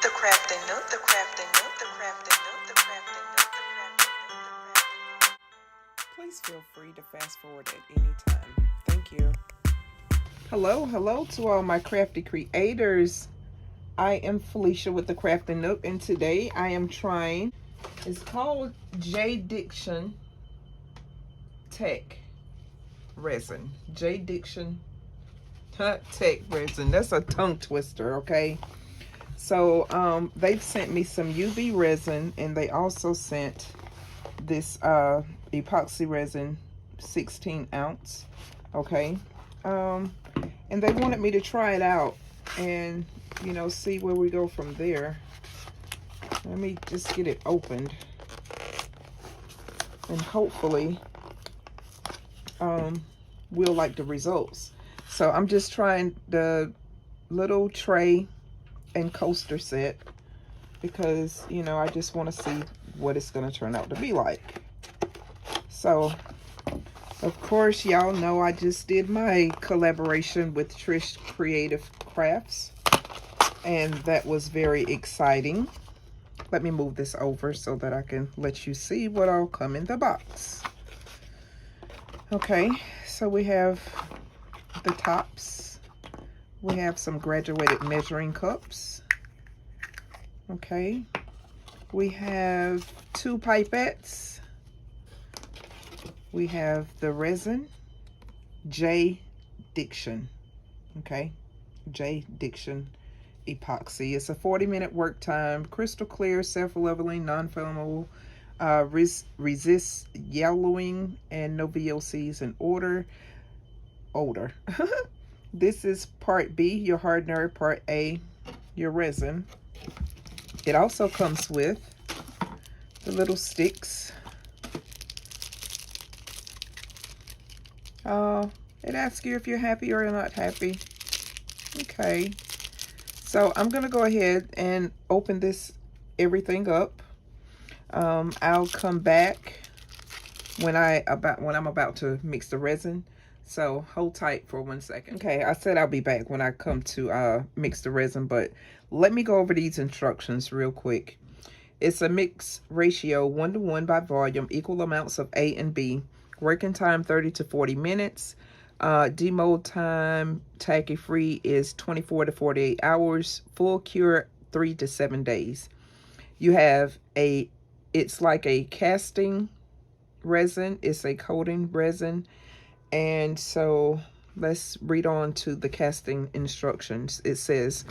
the crafting nook, the crafting nook, the crafting nook, the crafting nook, the crafting nook. Please feel free to fast forward at any time. Thank you. Hello to all my crafty creators. I am Felicia with the Crafting Nook, and today I am trying, it's called JDiction Tech Resin. JDiction Tech Resin. That's a tongue twister, okay? So they've sent me some UV resin, and they also sent this epoxy resin, 16 ounce, okay? And they wanted me to try it out and, you know, see where we go from there. Let me just get it opened, and hopefully we'll like the results. So I'm just trying the little tray and coaster set because, you know, I just want to see what it's going to turn out to be like. So of course, y'all know I just did my collaboration with Trish Creative Crafts, and that was very exciting. Let me move this over so that I can let you see what all come in the box. Okay, so we have the tops. We have some graduated measuring cups. Okay, we have 2 pipettes. We have the resin, Jay Diction, okay? Jay Diction Epoxy. It's a 40-minute work time, crystal clear, self-leveling, non-flammable, resist yellowing, and no VOCs in odor. This is part B, your hardener, part A, your resin. It also comes with the little sticks. It asks you if you're happy or you're not happy. Okay, so I'm gonna go ahead and open everything up. I'll come back when I'm about to mix the resin. So hold tight for 1 second. Okay, I said I'll be back when I come to mix the resin, but let me go over these instructions real quick. It's a mix ratio 1:1 by volume, equal amounts of A and B. Working time 30 to 40 minutes. Demold time tacky free is 24 to 48 hours. Full cure 3 to 7 days. You have it's like a casting resin. It's a coating resin. And so let's read on to the casting instructions. It says,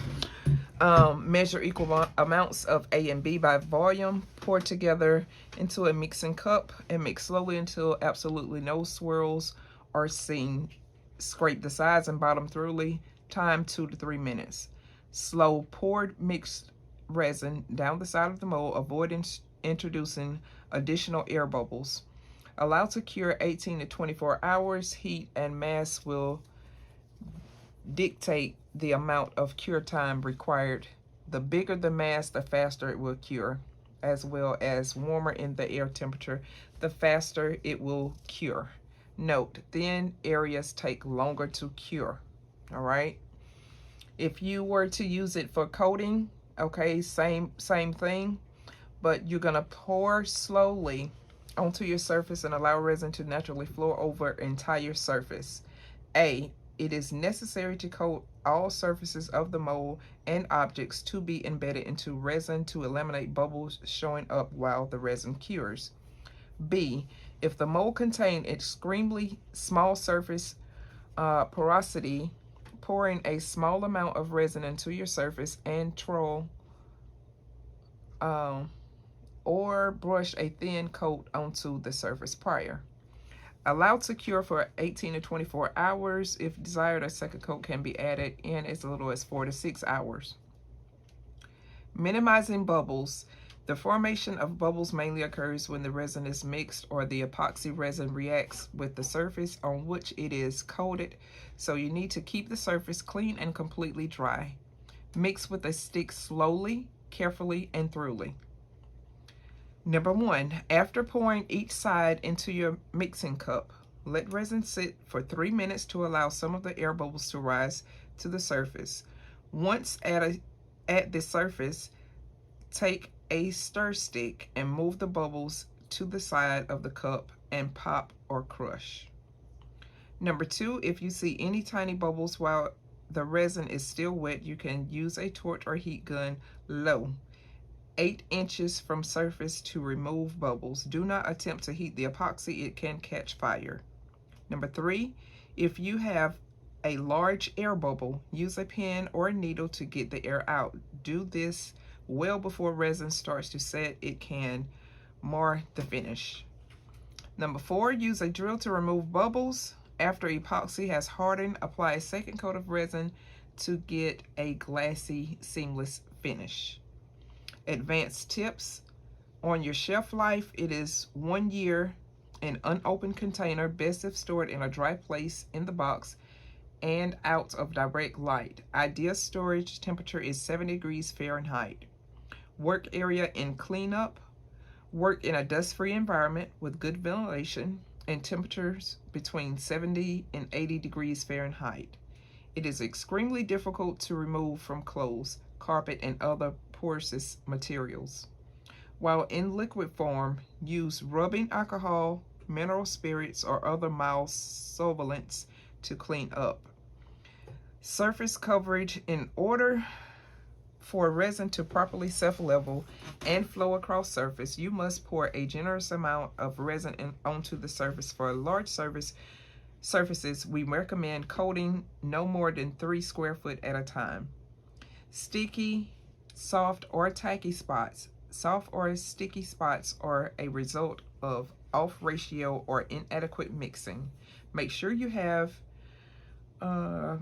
measure equal amounts of A and B by volume. Pour together into a mixing cup and mix slowly until absolutely no swirls are seen. Scrape the sides and bottom thoroughly. Time 2 to 3 minutes. Slow poured mixed resin down the side of the mold. Avoid introducing additional air bubbles. Allow to cure 18 to 24 hours. Heat and mass will dictate the amount of cure time required. The bigger the mass, the faster it will cure, as well as warmer in the air temperature, the faster it will cure. Note, thin areas take longer to cure. All right. If you were to use it for coating, okay, same thing, but you're gonna pour slowly onto your surface and allow resin to naturally flow over entire surface. A, it is necessary to coat all surfaces of the mold and objects to be embedded into resin to eliminate bubbles showing up while the resin cures. B, if the mold contains extremely small surface porosity, pouring a small amount of resin into your surface and twirl or brush a thin coat onto the surface prior. Allowed to cure for 18 to 24 hours. If desired, a second coat can be added in as little as 4 to 6 hours. Minimizing bubbles. The formation of bubbles mainly occurs when the resin is mixed or the epoxy resin reacts with the surface on which it is coated, so you need to keep the surface clean and completely dry. Mix with a stick slowly, carefully, and thoroughly. Number 1, after pouring each side into your mixing cup, let resin sit for 3 minutes to allow some of the air bubbles to rise to the surface. Once at the surface, Take a stir stick and move the bubbles to the side of the cup and pop or crush. Number 2, if you see any tiny bubbles while the resin is still wet, you can use a torch or heat gun low, 8 inches from surface to remove bubbles. Do not attempt to heat the epoxy, it can catch fire. Number 3, if you have a large air bubble, use a pen or a needle to get the air out. Do this well before resin starts to set. It can mar the finish. Number 4, use a drill to remove bubbles. After epoxy has hardened, apply a second coat of resin to get a glassy, seamless finish. Advanced tips on your shelf life: it is 1 year in unopened container, best if stored in a dry place in the box and out of direct light. Ideal storage temperature is 70 degrees Fahrenheit. Work area in cleanup: work in a dust-free environment with good ventilation and temperatures between 70 and 80 degrees Fahrenheit. It is extremely difficult to remove from clothes, carpet, and other porous materials. While in liquid form, use rubbing alcohol, mineral spirits, or other mild solvents to clean up. Surface coverage: in order for resin to properly self-level and flow across surface, you must pour a generous amount of resin onto the surface. For large surfaces, we recommend coating no more than 3 square foot at a time. Sticky, soft, or tacky spots. Soft or sticky spots are a result of off ratio or inadequate mixing. Make sure you have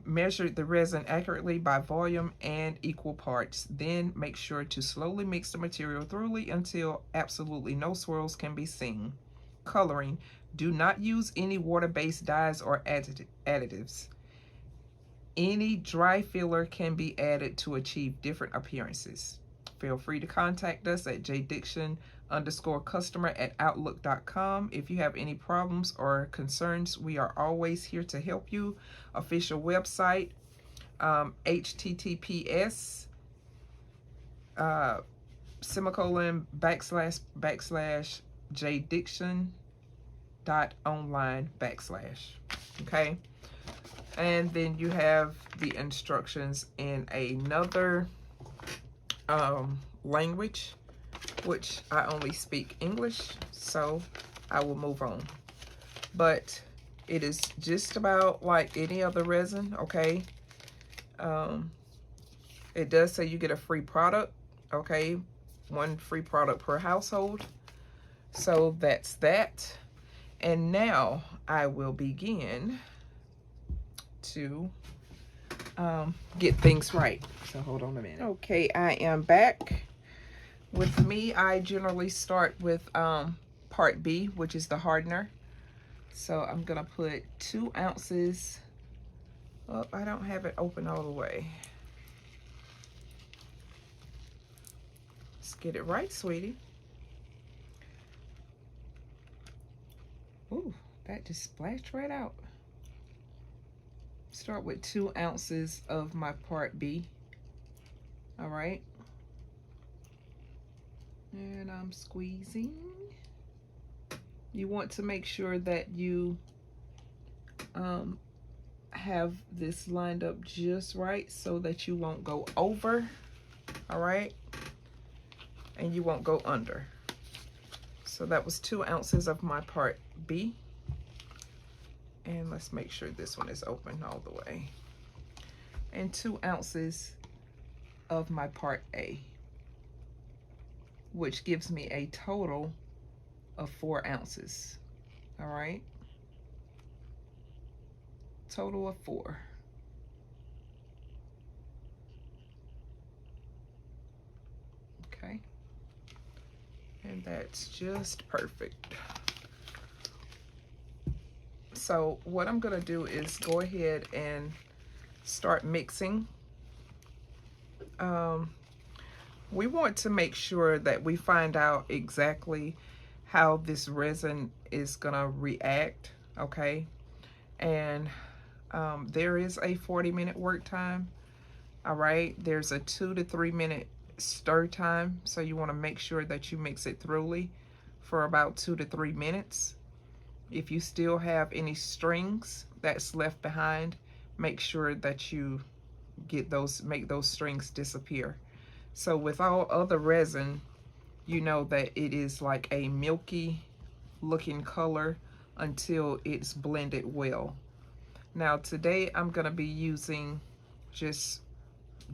measured the resin accurately by volume and equal parts. Then make sure to slowly mix the material thoroughly until absolutely no swirls can be seen. Coloring: do not use any water-based dyes or additives. Any dry filler can be added to achieve different appearances. Feel free to contact us at jdiction_customer@outlook.com. If you have any problems or concerns, we are always here to help you. Official website, https //jdiction.online/. Okay, and then you have the instructions in another language, which I only speak English, so I will move on. But it is just about like any other resin, okay? It does say you get a free product, okay? 1 free product per household. So that's that. And now I will begin to get things right. So hold on a minute. Okay, I am back. With me, I generally start with part B, which is the hardener. So I'm gonna put 2 ounces. Oh, I don't have it open all the way. Let's get it right, sweetie. Ooh, that just splashed right out. Start with 2 ounces of my part B. All right. And I'm squeezing. You want to make sure that you have this lined up just right so that you won't go over, all right? And you won't go under. So that was 2 ounces of my part B. And let's make sure this one is open all the way. And 2 ounces of my part A, which gives me a total of 4 ounces. All right, total of 4. Okay, and that's just perfect. So what I'm gonna do is go ahead and start mixing. We want to make sure that we find out exactly how this resin is gonna react, okay? And there is a 40-minute work time, all right? There's a 2 to 3 minute stir time, so you want to make sure that you mix it thoroughly for about 2 to 3 minutes. If you still have any strings that's left behind, make sure that you make those strings disappear. So with all other resin, you know that it is like a milky looking color until it's blended well. Now today I'm going to be using just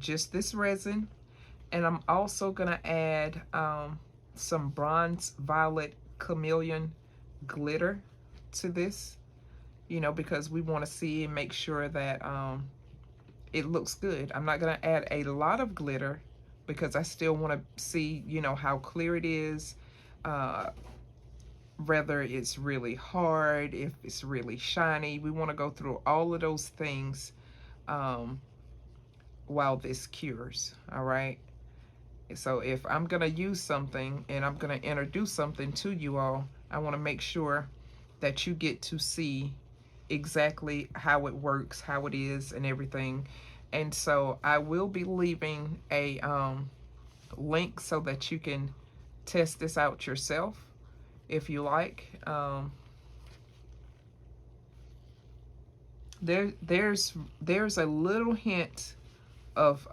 this resin, and I'm also going to add some bronze violet chameleon glitter to this, you know, because we want to see and make sure that it looks good. I'm not going to add a lot of glitter because I still want to see, you know, how clear it is, whether it's really hard, if it's really shiny. We want to go through all of those things while this cures, all right? So if I'm going to use something and I'm going to introduce something to you all, I want to make sure that you get to see exactly how it works, how it is, and everything. And so I will be leaving a link so that you can test this out yourself if you like. There's a little hint of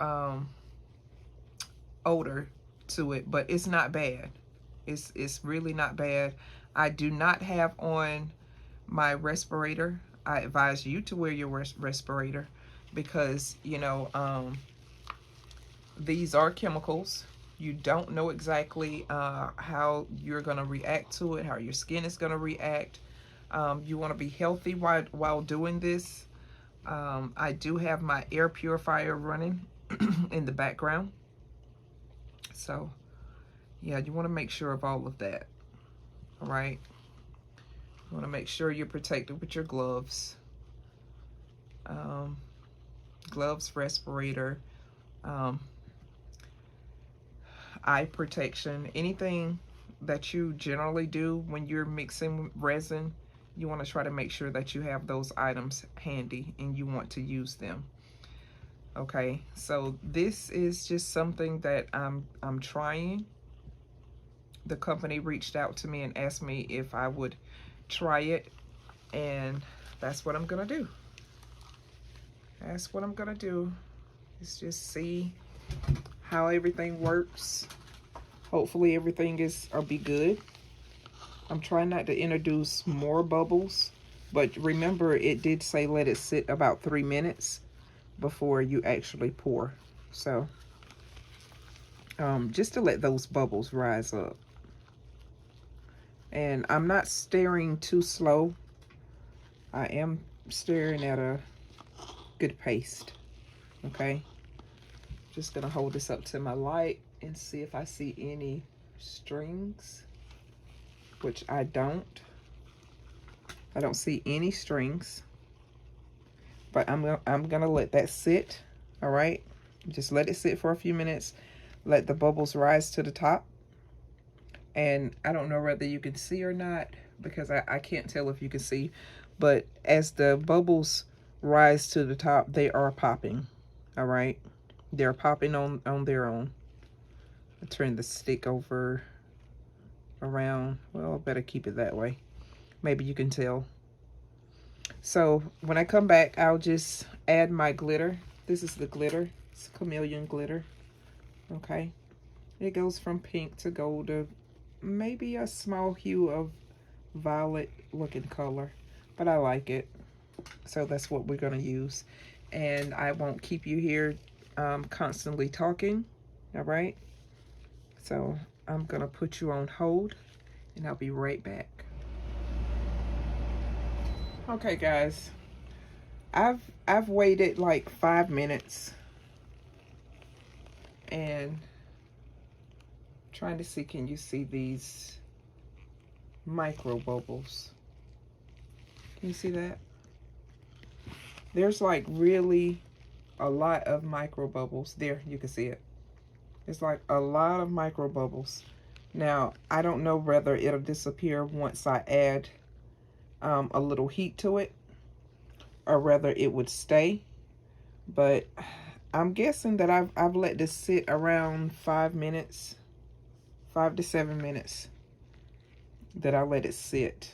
odor to it, but it's not bad. It's really not bad. I do not have on my respirator. I advise you to wear your respirator because, you know, these are chemicals. You don't know exactly how you're going to react to it, how your skin is going to react. You want to be healthy while doing this. I do have my air purifier running in the background. So, yeah, you want to make sure of all of that. All right. You want to make sure you're protected with your gloves. Gloves, respirator, eye protection, anything that you generally do when you're mixing resin, you want to try to make sure that you have those items handy and you want to use them. Okay, so this is just something that I'm trying. The company reached out to me and asked me if I would try it, and that's what I'm gonna do. That's what I'm gonna do, is just see how everything works. Hopefully everything will be good. I'm trying not to introduce more bubbles, but remember it did say let it sit about 3 minutes before you actually pour. So just to let those bubbles rise up. And I'm not stirring too slow. I am stirring at a good pace. Okay, just gonna hold this up to my light and see if I see any strings, which I don't see any strings, but I'm gonna let that sit. All right, just let it sit for a few minutes, let the bubbles rise to the top. And I don't know whether you can see or not, because I can't tell if you can see, but as the bubbles rise to the top, they are popping. All right, they're popping on their own. I'll turn the stick over around. Well, I better keep it that way. Maybe you can tell. So when I come back, I'll just add my glitter. This is the glitter. It's chameleon glitter. Okay, it goes from pink to gold to maybe a small hue of violet looking color, but I like it. So that's what we're going to use. And I won't keep you here constantly talking. All right, so I'm gonna put you on hold and I'll be right back. Okay guys, I've waited like 5 minutes and trying to see, can you see these micro bubbles? Can you see that? There's like really a lot of micro bubbles. There, you can see it. It's like a lot of micro bubbles. Now, I don't know whether it'll disappear once I add a little heat to it, or whether it would stay, but I'm guessing that I've let this sit around 5 minutes, 5 to 7 minutes that I let it sit.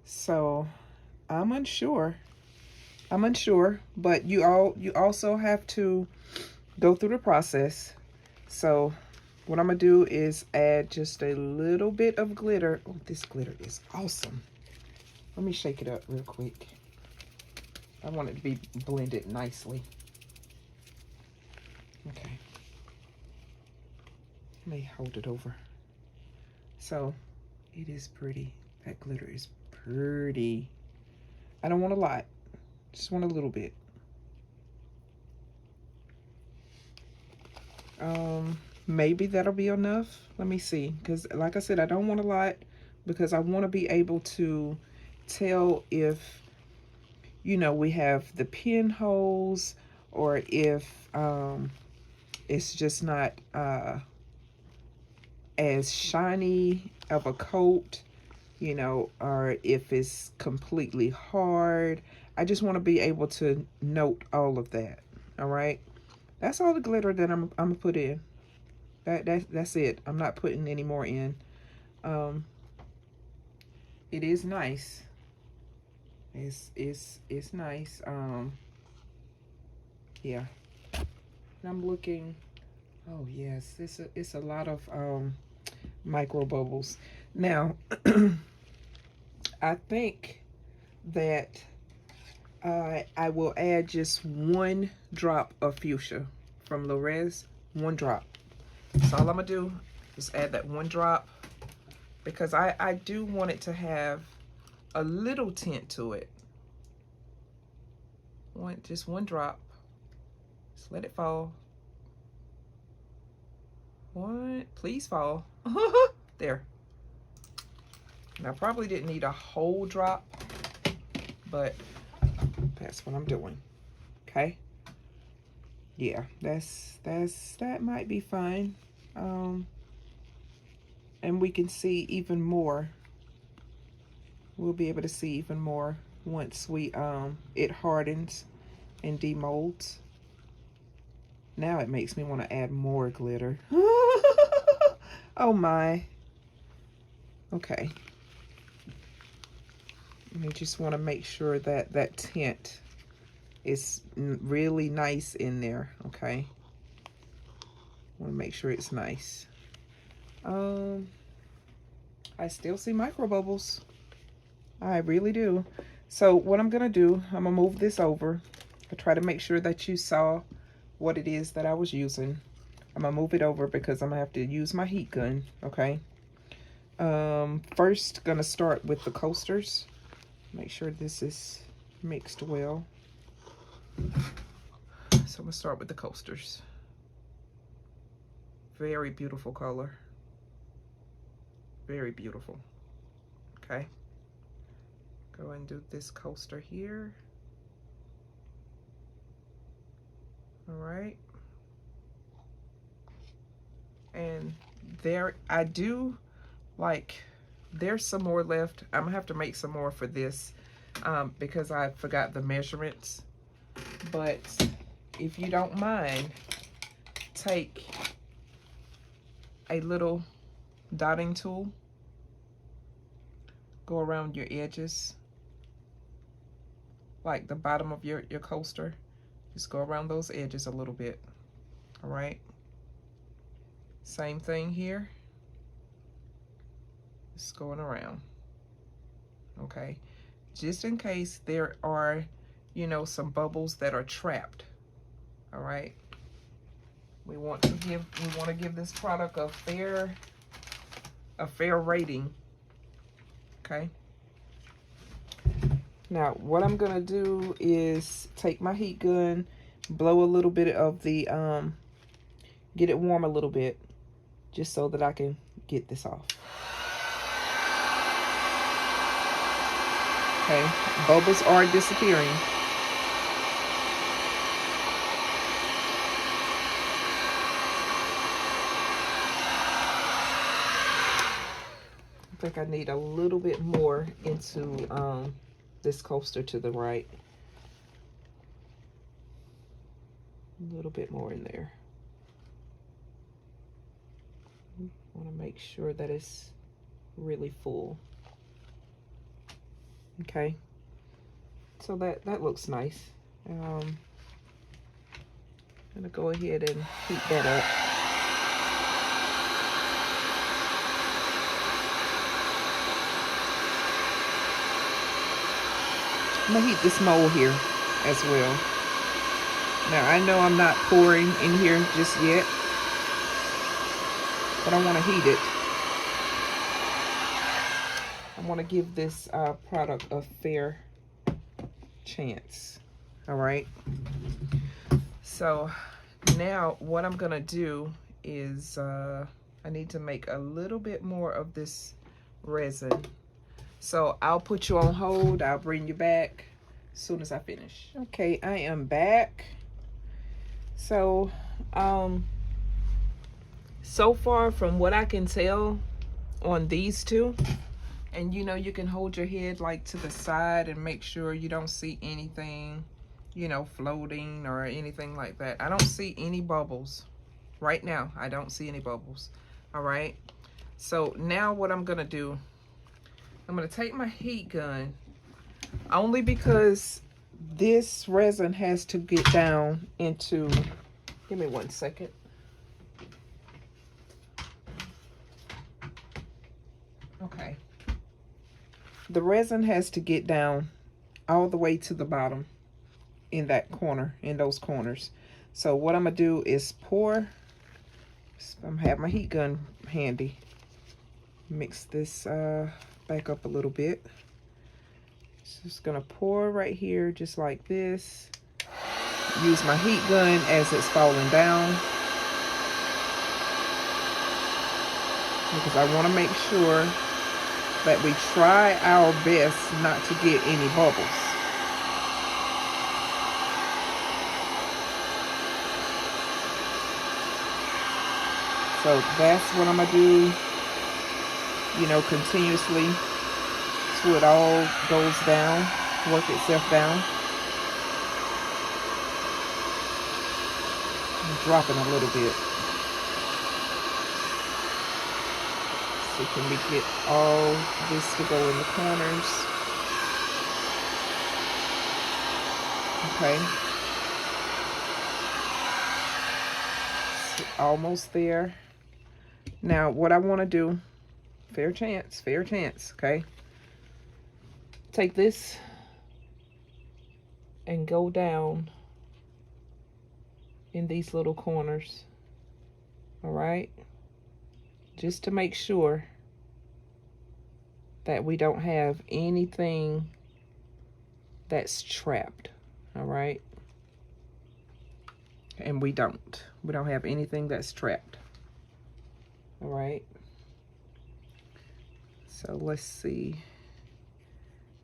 So I'm unsure. But you also have to go through the process. So what I'm gonna do is add just a little bit of glitter. Oh, this glitter is awesome. Let me shake it up real quick. I want it to be blended nicely. Okay. Let me hold it over. So it is pretty. That glitter is pretty. I don't want a lot. Just want a little bit. Maybe that'll be enough. Let me see. Because like I said, I don't want a lot because I want to be able to tell if, you know, we have the pinholes or if it's just not as shiny of a coat, you know, or if it's completely hard. I just want to be able to note all of that. All right. That's all the glitter that I'm gonna put in. That's it. I'm not putting any more in. It is nice. It's nice. Yeah. And I'm looking. Oh yes, it's a lot of micro bubbles. Now, I think that I will add just 1 drop of fuchsia from Lorez. 1 drop. So all I'm gonna do is add that 1 drop because I do want it to have a little tint to it. Just 1 drop. Just let it fall. Please fall. There. And I probably didn't need a whole drop, but that's what I'm doing. Okay. Yeah, that might be fine. And we can see even more. We'll be able to see even more once we it hardens and demolds. Now it makes me want to add more glitter. Oh my. Okay. I just want to make sure that that tint is really nice in there. Okay. Want to make sure it's nice. I still see micro bubbles. I really do. So what I'm gonna do, I'm gonna move this over. I try to make sure that you saw what it is that I was using. I'm gonna move it over because I'm gonna have to use my heat gun. Okay. First gonna start with the coasters. Make sure this is mixed well. So I'm gonna start with the coasters. Very beautiful color. Very beautiful. Okay. Go and do this coaster here. All right. And there, I do like, there's some more left. I'm gonna have to make some more for this because I forgot the measurements. But if you don't mind, take a little dotting tool, go around your edges, like the bottom of your coaster. Just go around those edges a little bit. All right. Same thing here. Just going around. Okay. Just in case there are, you know, some bubbles that are trapped. All right. We want to give this product a fair rating. Okay. Now, what I'm gonna do is take my heat gun, blow a little bit of the get it warm a little bit, just so that I can get this off. Okay, bubbles are disappearing. I think I need a little bit more into this coaster to the right. A little bit more in there. I want to make sure that it's really full. Okay, so that looks nice. I'm gonna go ahead and heat that up. I'm gonna heat this mold here as well. Now I know I'm not pouring in here just yet, but I want to heat it. I want to give this product a fair chance. All right. So now what I'm gonna do is I need to make a little bit more of this resin. So I'll put you on hold. I'll bring you back as soon as I finish. Okay, I am back. So so far from what I can tell on these two, and you know, you can hold your head like to the side and make sure you don't see anything, you know, floating or anything like that. I don't see any bubbles right now. I don't see any bubbles. All right. So now what I'm gonna do, I'm gonna take my heat gun, only because this resin has to get down into, give me 1 second. Okay. The resin has to get down all the way to the bottom in that corner, in those corners. So what I'm gonna do is pour, I'm gonna have my heat gun handy. Mix this back up a little bit. Just gonna pour right here, just like this. Use my heat gun as it's falling down, because I want to make sure that we try our best not to get any bubbles. So that's what I'm gonna do, you know, continuously, so it all goes down, work itself down. I'm dropping a little bit. So can we get all this to go in the corners? Okay. So almost there. Now what I want to do, fair chance, okay? Take this and go down in these little corners. All right? Just to make sure that we don't have anything that's trapped. All right? And we don't have anything that's trapped. All right? So let's see.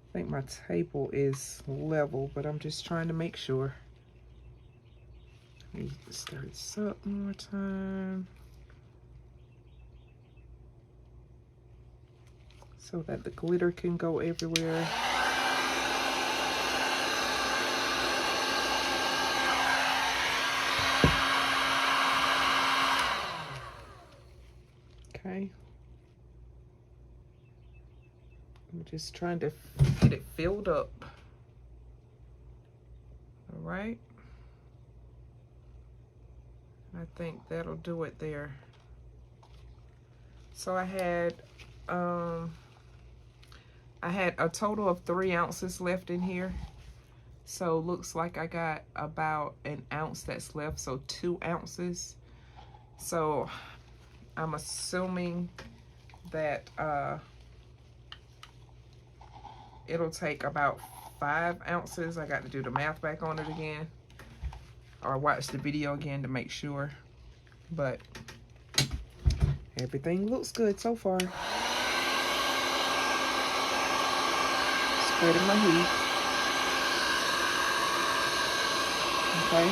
I think my table is level, but I'm just trying to make sure. Let me stir this up one more time, so that the glitter can go everywhere. Okay. I'm just trying to get it filled up. All right. I think that'll do it there. So I had a total of 3 ounces left in here. So looks like I got about an ounce that's left, so 2 ounces. So I'm assuming that it'll take about 5 ounces. I got to do the math back on it again, or watch the video again to make sure. But everything looks good so far. Spreading my heat. Okay.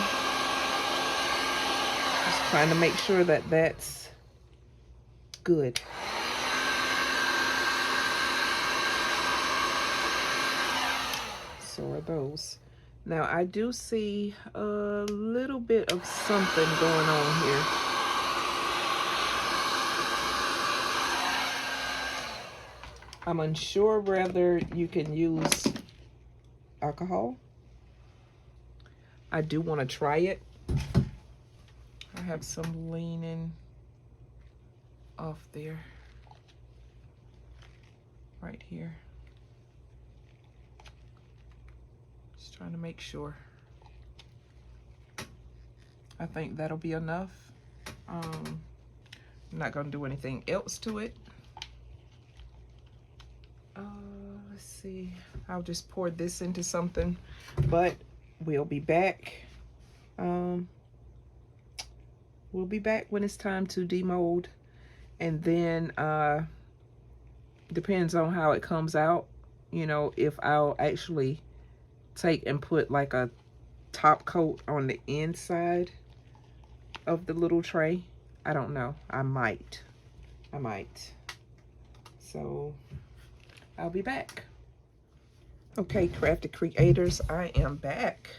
Just trying to make sure that that's good. So are those. Now I do see a little bit of something going on here. I'm unsure whether you can use alcohol. I do want to try it. I have some leaning off there, right here. Just trying to make sure. I think that'll be enough. I'm not gonna do anything else to it. Let's see. I'll just pour this into something, but we'll be back. We'll be back when it's time to demold, and then depends on how it comes out, you know, if I'll actually take and put like a top coat on the inside of the little tray. I don't know. I might. So I'll be back. Okay, crafty creators, I am back.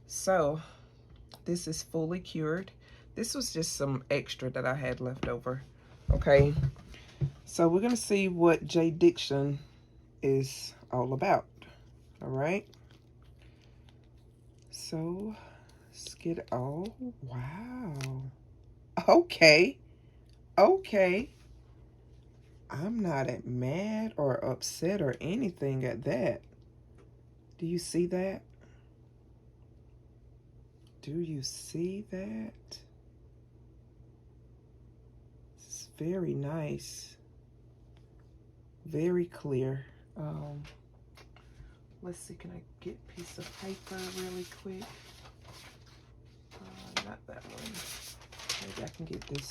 So this is fully cured. This was just some extra that I had left over. Okay, so we're gonna see what Jay Diction is all about. All right, so let's get it. Oh wow, okay, I'm not mad or upset or anything at that. Do you see that? Do you see that? It's very nice. Very clear. Let's see, can I get a piece of paper really quick? Not that one. Maybe I can get this.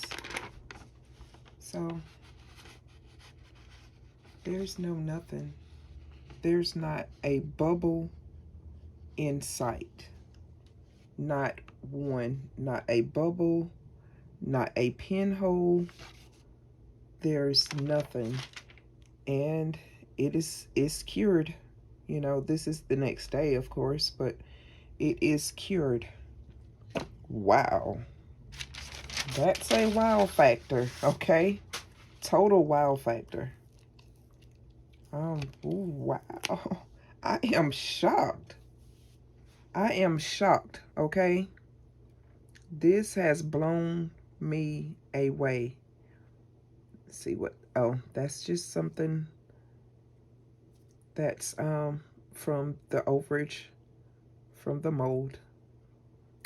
So, there's no nothing. There's not a bubble in sight. Not one. Not a bubble. Not a pinhole. There's nothing. And it's cured. You know, this is the next day, of course, but it is cured. Wow. That's a wow factor, okay? Total wow factor. Ooh, wow. I am shocked. I am shocked, okay? This has blown me away. Let's see what, oh, that's just something that's from the overage, from the mold.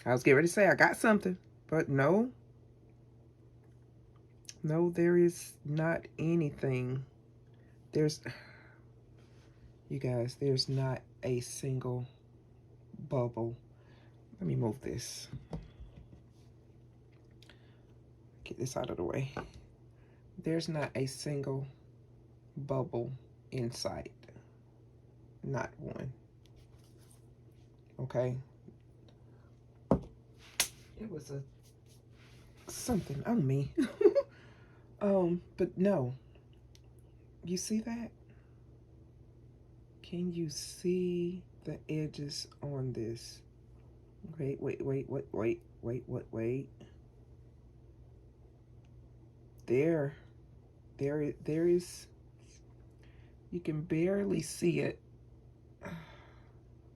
I was getting ready to say I got something, but no. No, there is not anything. There's, you guys, there's not a single bubble. Let me move this. Get this out of the way. There's not a single bubble in sight. Not one. Okay. It was a something on me. But no. You see that? Can you see the edges on this? Wait. There is, you can barely see it.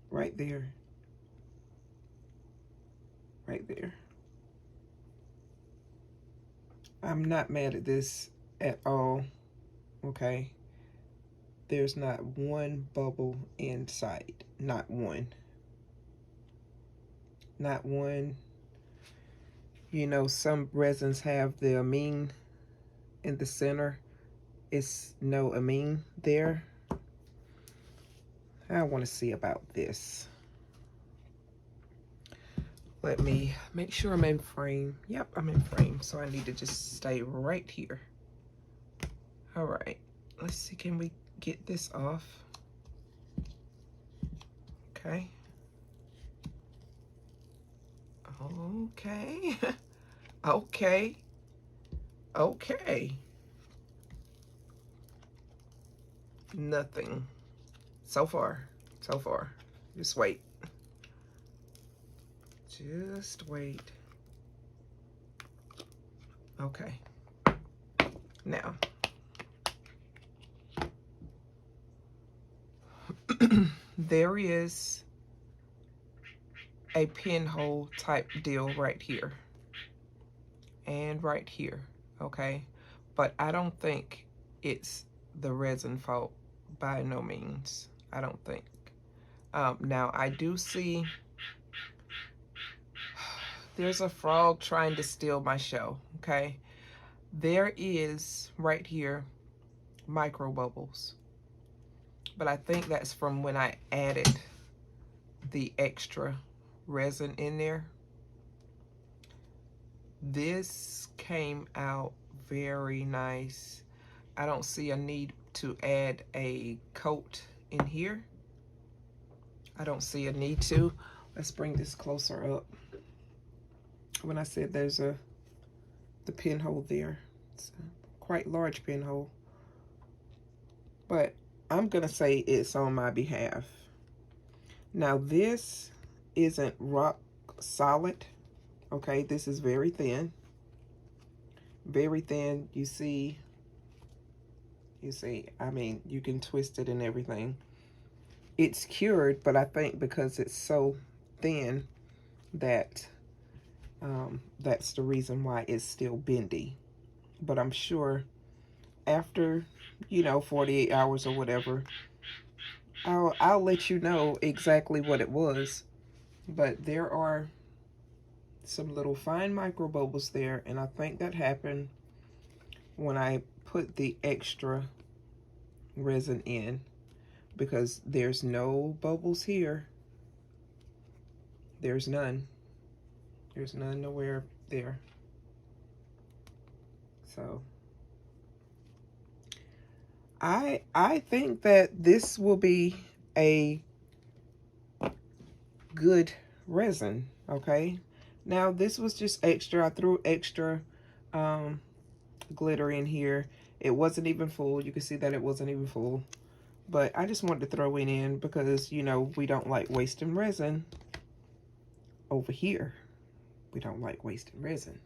Right there. Right there. I'm not mad at this at all, okay? There's not one bubble in sight. Not one. Not one. You know, some resins have the amine in the center. It's no amine there. I want to see about this. Let me make sure I'm in frame. Yep, I'm in frame. So I need to just stay right here. All right. Let's see, can we get this off? Okay. Okay. Okay. Okay. Nothing. So far. Just wait. Just wait. Okay. Now, there is a pinhole type deal right here and right here, okay? But I don't think it's the resin fault, by no means. I don't think. Now I do see there's a frog trying to steal my show, okay? There is right here micro bubbles, but I think that's from when I added the extra resin in there. This came out very nice. I don't see a need to add a coat in here. I don't see a need to. Let's bring this closer up. When I said there's the pinhole there, it's a quite large pinhole, but I'm gonna say it's on my behalf. Now this isn't rock solid, okay? This is very thin, very thin. You see, I mean, you can twist it and everything. It's cured, but I think because it's so thin that that's the reason why it's still bendy. But I'm sure after, you know, 48 hours or whatever, I'll let you know exactly what it was. But there are some little fine micro bubbles there, and I think that happened when I put the extra resin in, because there's no bubbles here. There's none. There's none nowhere there. So I think that this will be a good resin, okay? Now this was just extra. I threw extra glitter in here. It wasn't even full. You can see that it wasn't even full. But I just wanted to throw it in because, you know, we don't like wasting resin over here. We don't like wasting resin,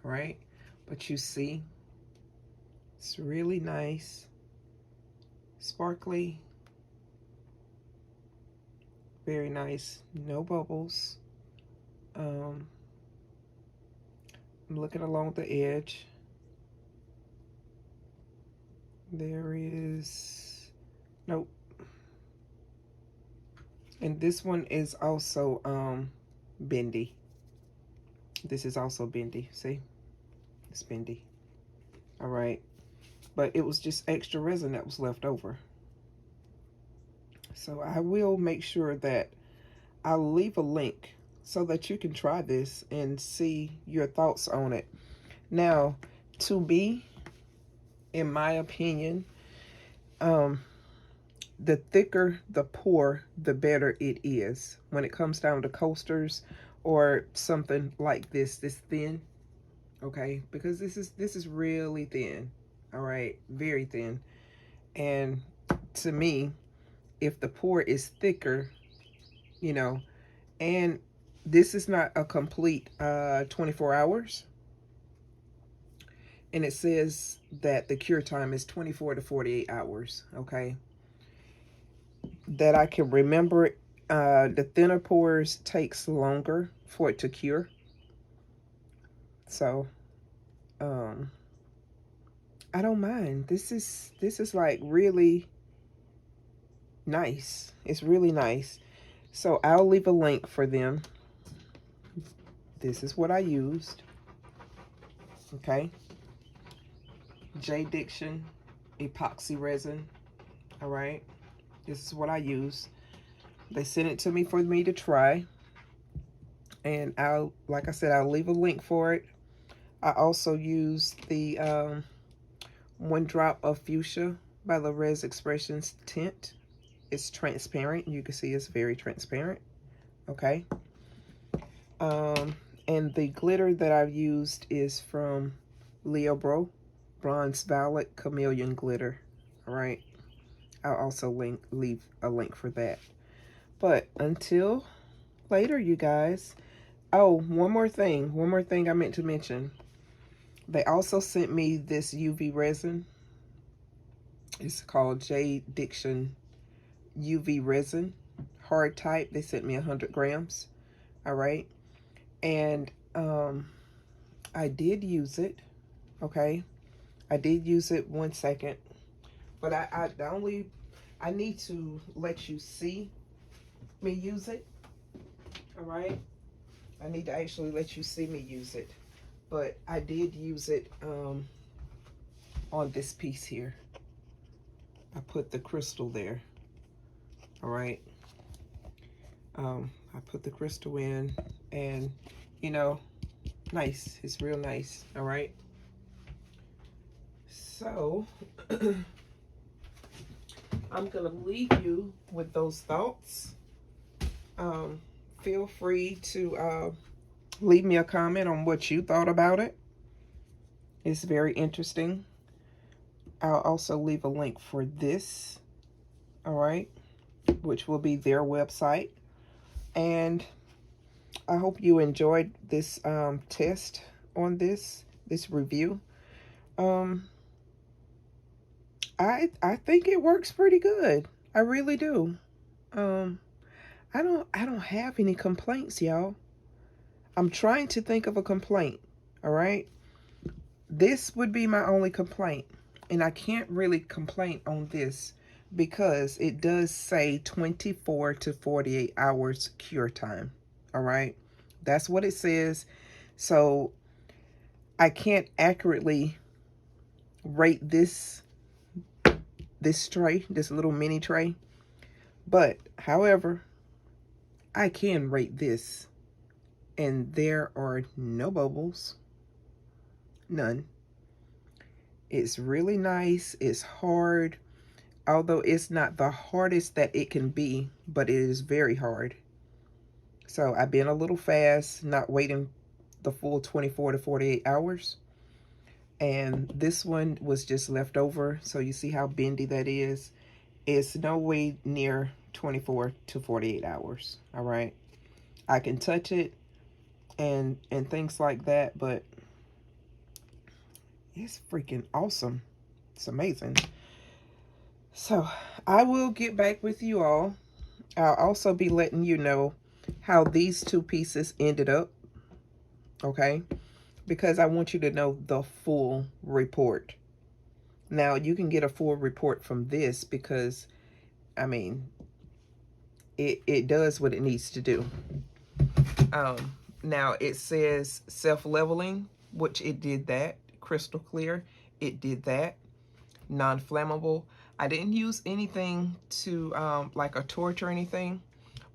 all right? But you see, it's really nice, sparkly, very nice, no bubbles. I'm looking along the edge. There is, nope. And this one is also bendy. This is also bendy, see? It's bendy. All right. But it was just extra resin that was left over. So I will make sure that I'll leave a link so that you can try this and see your thoughts on it. Now, to me, in my opinion, the thicker the pour, the better it is. When it comes down to coasters or something like this thin, okay? Because this is really thin, all right? Very thin. And to me, if the pour is thicker, you know, and this is not a complete 24 hours. And it says that the cure time is 24 to 48 hours, okay? That I can remember, the thinner pours takes longer for it to cure. So, I don't mind. This is like really nice. It's really nice. So I'll leave a link for them. This is what I used. Okay. JDiction Epoxy Resin. All right. This is what I use. They sent it to me for me to try. And like I said, I'll leave a link for it. I also used the 1 drop of fuchsia by the Res Expressions tint. It's transparent. You can see it's very transparent. Okay. And the glitter that I've used is from Leo Bro Bronze Violet Chameleon Glitter. All right. I'll also leave a link for that. But until later, you guys, Oh, one more thing I meant to mention. They also sent me this UV resin. It's called JDiction UV Resin, hard type. They sent me 100 grams. All right. And I did use it. Okay. I did use it 1 second. But I need to let you see me use it. All right. I need to actually let you see me use it. But I did use it on this piece here. I put the crystal there. All right. I put the crystal in, and you know, nice. It's real nice. All right. So I'm gonna leave you with those thoughts. Feel free to leave me a comment on what you thought about it. It's very interesting. I'll also leave a link for this, all right, which will be their website. And I hope you enjoyed this test on this review. I think it works pretty good. I really do. I don't have any complaints, y'all. I'm trying to think of a complaint, all right? This would be my only complaint. And I can't really complain on this because it does say 24 to 48 hours cure time, all right? That's what it says. So I can't accurately rate this tray, this little mini tray. But, however, I can rate this. And there are no bubbles. None. It's really nice. It's hard. Although it's not the hardest that it can be, but it is very hard. So I've been a little fast, not waiting the full 24 to 48 hours. And this one was just left over. So you see how bendy that is. It's no way near 24 to 48 hours. All right. I can touch it and things like that, but it's freaking awesome. It's amazing. So I will get back with you all. I'll also be letting you know how these two pieces ended up. Okay. Because I want you to know the full report. Now, you can get a full report from this because, I mean, it does what it needs to do. Now, it says self-leveling, which it did that. Crystal clear, it did that. Non-flammable. I didn't use anything to, like a torch or anything,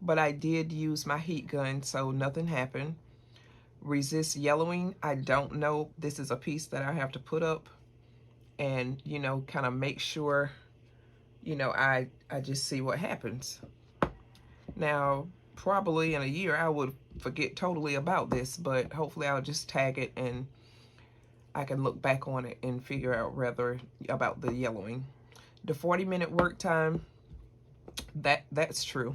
but I did use my heat gun, so nothing happened. Resist yellowing. I don't know. This is a piece that I have to put up and, you know, kind of make sure, you know, I just see what happens. Now, probably in a year, I would forget totally about this, but hopefully I'll just tag it and I can look back on it and figure out rather about the yellowing. The 40-minute work time, that's true.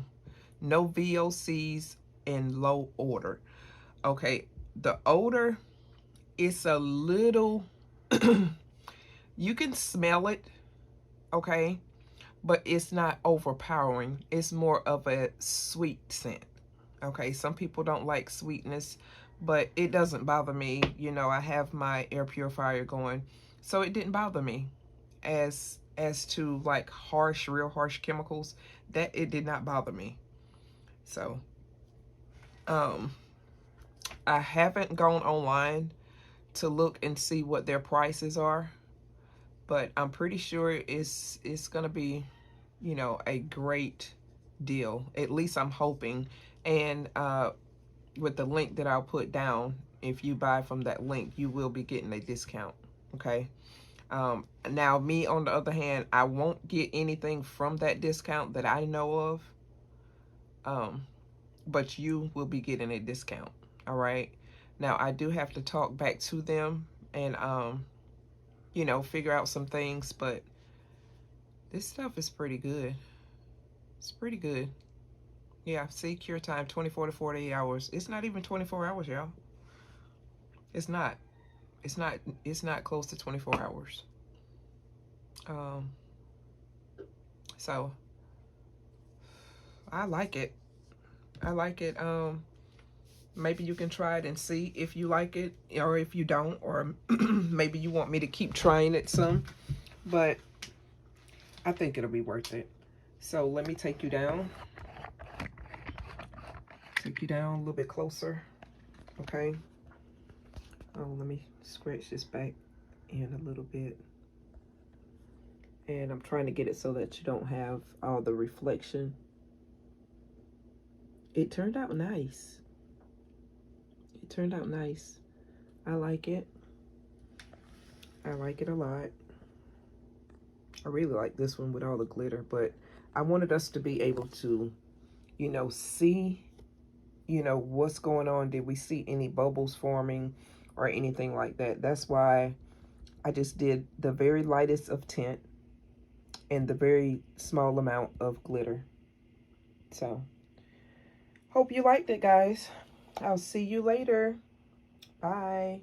No VOCs in low odor. Okay, the odor is a little, you can smell it, okay, but it's not overpowering. It's more of a sweet scent. Okay, some people don't like sweetness, but it doesn't bother me. You know, I have my air purifier going, so it didn't bother me. As to like real harsh chemicals, that it did not bother me. So I haven't gone online to look and see what their prices are, but I'm pretty sure it's gonna be, you know, a great deal. At least I'm hoping. And with the link that I'll put down, if you buy from that link, you will be getting a discount. Okay. Now me, on the other hand, I won't get anything from that discount that I know of. But you will be getting a discount. All right. Now I do have to talk back to them and you know, figure out some things, but this stuff is pretty good. It's pretty good. Yeah, see, cure time 24 to 48 hours. It's not even 24 hours, y'all. It's not. It's not close to 24 hours. So I like it. I like it. Maybe you can try it and see if you like it, or if you don't, or maybe you want me to keep trying it some, but I think it'll be worth it. So let me take you down. Take you down a little bit closer. Okay. Oh, let me scratch this back in a little bit. And I'm trying to get it so that you don't have all the reflection. It turned out nice. It turned out nice. I like it. I like it a lot. I really like this one with all the glitter, but I wanted us to be able to, you know, see, you know, what's going on. Did we see any bubbles forming or anything like that? That's why I just did the very lightest of tint and the very small amount of glitter. So, hope you liked it, guys. I'll see you later. Bye.